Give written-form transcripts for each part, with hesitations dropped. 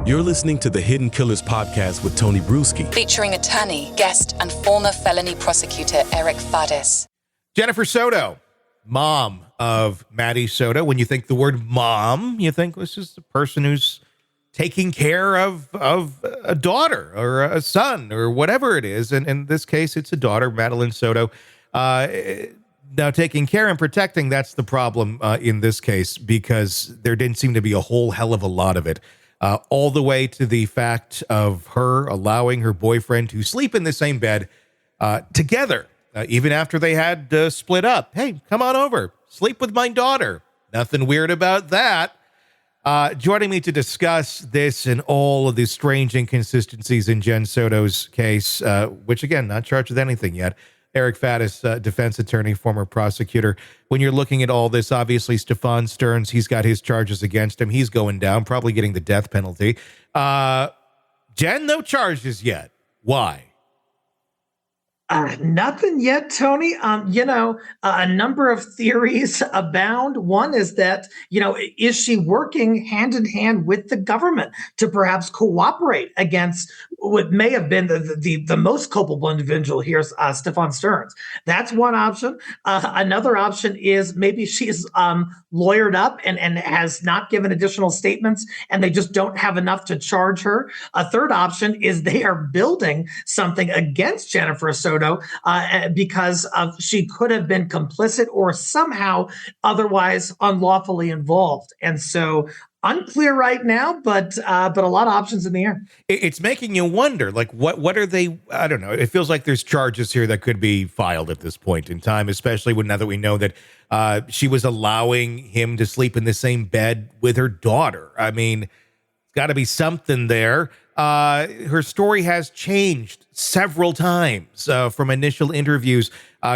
You're listening to the Hidden Killers podcast with Tony Brueski, featuring attorney, guest, and former felony prosecutor Eric Faddis. Jennifer Soto, mom of Maddie Soto. When you think the word mom, you think this is the person who's taking care of a daughter or a son or whatever it is. And in this case, it's a daughter, Madeline Soto. Now, taking care and protecting, that's the problem in this case, because there didn't seem to be a whole hell of a lot of it. All the way to the fact of her allowing her boyfriend to sleep in the same bed together, even after they had split up. Hey, come on over, sleep with my daughter. Nothing weird about that. Joining me to discuss this and all of the strange inconsistencies in Jen Soto's case, which, again, not charged with anything yet, Eric Faddis, defense attorney, former prosecutor. When you're looking at all this, obviously, Stephan Stearns, he's got his charges against him. He's going down, probably getting the death penalty. Jen, no charges yet. Why? Nothing yet, Tony. A number of theories abound. One is that, is she working hand in hand with the government to perhaps cooperate against what may have been the most culpable individual here, Stephan Stearns? That's one option. Another option is maybe she's lawyered up and has not given additional statements, and they just don't have enough to charge her. A third option is they are building something against Jennifer Soto because she could have been complicit or somehow otherwise unlawfully involved. And so unclear right now, but a lot of options in the air. It's making you wonder, like, what are they? I don't know. It feels like there's charges here that could be filed at this point in time, especially now that we know that she was allowing him to sleep in the same bed with her daughter. I mean, it's got to be something there. Her story has changed several times from initial interviews,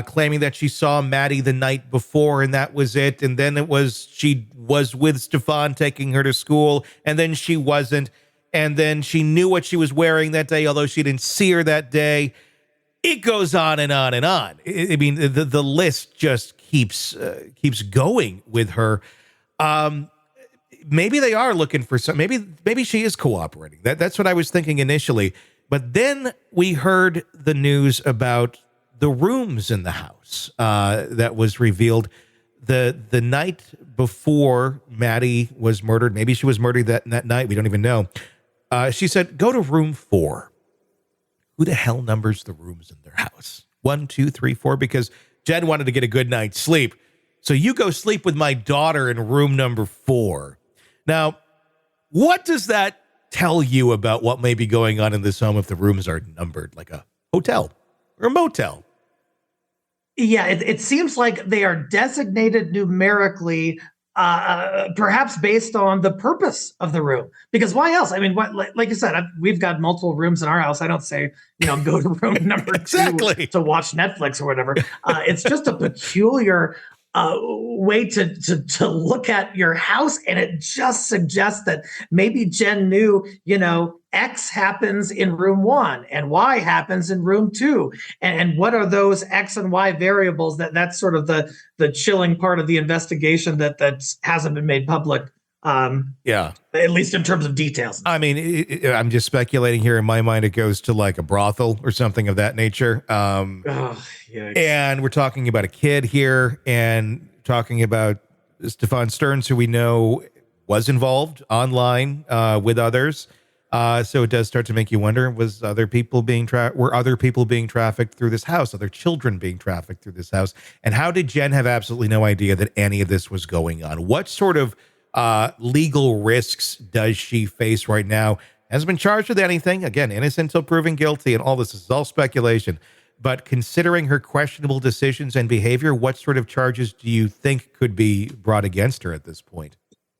claiming that she saw Maddie the night before and that was it. And then she was with Stephan taking her to school, and then she wasn't. And then she knew what she was wearing that day, although she didn't see her that day. It goes on and on and on. I mean, the list just keeps going with her. Maybe they are looking for some. Maybe she is cooperating. That's what I was thinking initially. But then we heard the news about the rooms in the house that was revealed the night before Maddie was murdered. Maybe she was murdered that night. We don't even know. She said, "Go to room 4." Who the hell numbers the rooms in their house? 1, 2, 3, 4. Because Jen wanted to get a good night's sleep. So you go sleep with my daughter in room number 4. Now, what does that tell you about what may be going on in this home if the rooms are numbered, like a hotel or a motel? Yeah, it seems like they are designated numerically, perhaps based on the purpose of the room. Because why else? I mean, like you said, we've got multiple rooms in our house. I don't say, go to room number 2 to watch Netflix or whatever. It's just a peculiar way to look at your house, and it just suggests that maybe Jen knew, X happens in room 1 and Y happens in room 2, and what are those X and Y variables? That's sort of the chilling part of the investigation that hasn't been made public. Yeah, at least in terms of details. I mean, I'm just speculating here. In my mind, it goes to like a brothel or something of that nature. And we're talking about a kid here, and talking about Stephan Stearns, who we know was involved online with others. So it does start to make you wonder: were other people being trafficked through this house? Other children being trafficked through this house? And how did Jen have absolutely no idea that any of this was going on? What sort of legal risks does she face right now? Hasn't been charged with anything. Again, innocent until proven guilty, and all this is all speculation. But considering her questionable decisions and behavior, what sort of charges do you think could be brought against her at this point?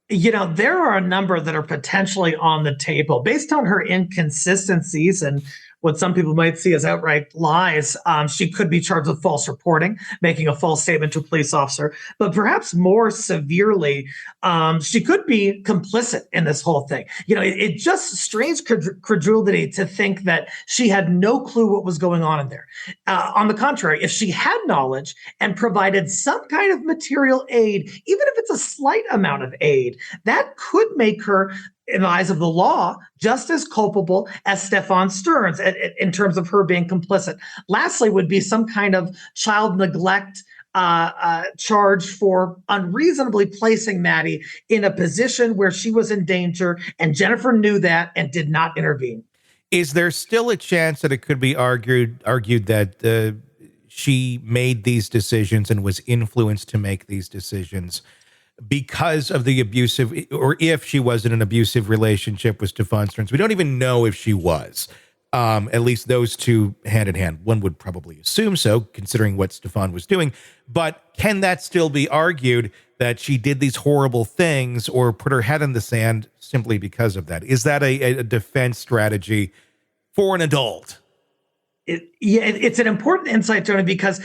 There are a number that are potentially on the table based on her inconsistencies and what some people might see as outright lies. She could be charged with false reporting, making a false statement to a police officer, but perhaps more severely, she could be complicit in this whole thing. It just strains credulity to think that she had no clue what was going on in there. On the contrary, if she had knowledge and provided some kind of material aid, even if it's a slight amount of aid, that could make her in the eyes of the law, just as culpable as Stephan Stearns in terms of her being complicit. Lastly, would be some kind of child neglect charge for unreasonably placing Maddie in a position where she was in danger, and Jennifer knew that and did not intervene. Is there still a chance that it could be argued that she made these decisions and was influenced to make these decisions because of the abusive, or if she was in an abusive relationship with Stephan Stearns? We don't even know if she was. At least those two hand in hand. One would probably assume so, considering what Stephan was doing. But can that still be argued that she did these horrible things or put her head in the sand simply because of that? Is that a defense strategy for an adult? It's an important insight, Tony, because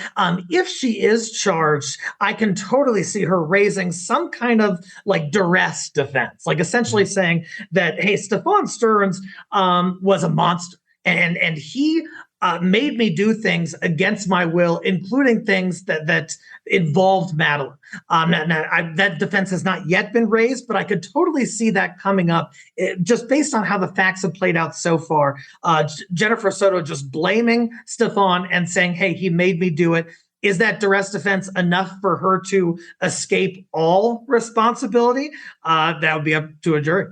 if she is charged, I can totally see her raising some kind of like duress defense, like essentially saying that, hey, Stephan Stearns was a monster, and he made me do things against my will, including things that involved Madeline. That defense has not yet been raised, but I could totally see that coming up just based on how the facts have played out so far. Jennifer Soto just blaming Stephan and saying, hey, he made me do it. Is that duress defense enough for her to escape all responsibility? That would be up to a jury.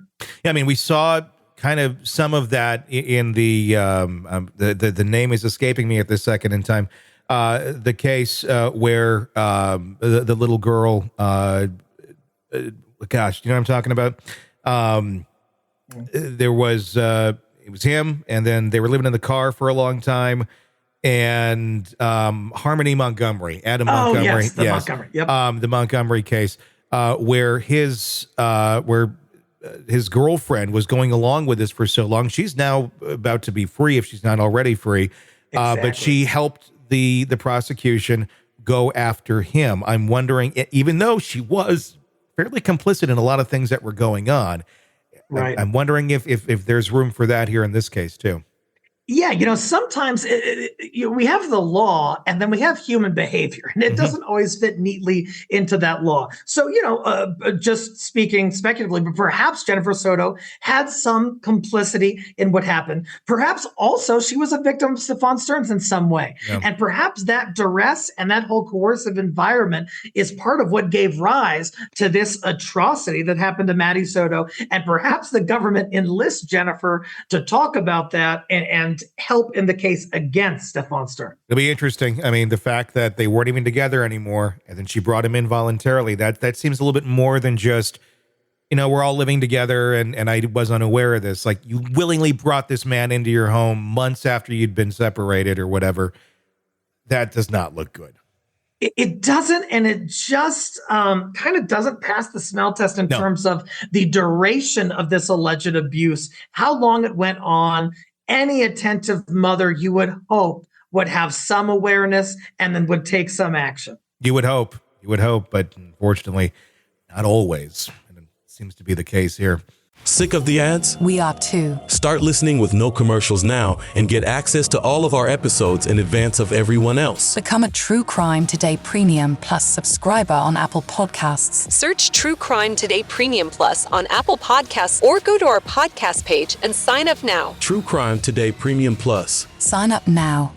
Yeah, I mean, we saw kind of some of that in the name is escaping me at this second in time. The case where the little girl, gosh, you know what I'm talking about? There was, it was him, and then they were living in the car for a long time, and Harmony Montgomery, Adam Montgomery. Yes, Montgomery. Yep. The Montgomery case, where his girlfriend was going along with this for so long. She's now about to be free if she's not already free. Exactly. But she helped the prosecution go after him. I'm wondering, even though she was fairly complicit in a lot of things that were going on, right. I'm wondering if there's room for that here in this case too. Yeah, sometimes we have the law and then we have human behavior, and it doesn't always fit neatly into that law. So, just speaking speculatively, but perhaps Jennifer Soto had some complicity in what happened. Perhaps also she was a victim of Stephan Stearns in some way. Yeah. And perhaps that duress and that whole coercive environment is part of what gave rise to this atrocity that happened to Maddie Soto. And perhaps the government enlists Jennifer to talk about that and help in the case against Stephan Stearns. It'll be interesting. I mean, the fact that they weren't even together anymore, and then she brought him in voluntarily, that seems a little bit more than just, we're all living together and I was unaware of this. Like, you willingly brought this man into your home months after you'd been separated or whatever. That does not look good. It doesn't, and it just kind of doesn't pass the smell test in terms of the duration of this alleged abuse, how long it went on. Any attentive mother, you would hope, would have some awareness and then would take some action. You would hope, but unfortunately, not always. And it seems to be the case here. Sick of the ads? We are too. Start listening with no commercials now and get access to all of our episodes in advance of everyone else. Become a True Crime Today Premium Plus subscriber on Apple Podcasts. Search True Crime Today Premium Plus on Apple Podcasts or go to our podcast page and sign up now. True Crime Today Premium Plus. Sign up now.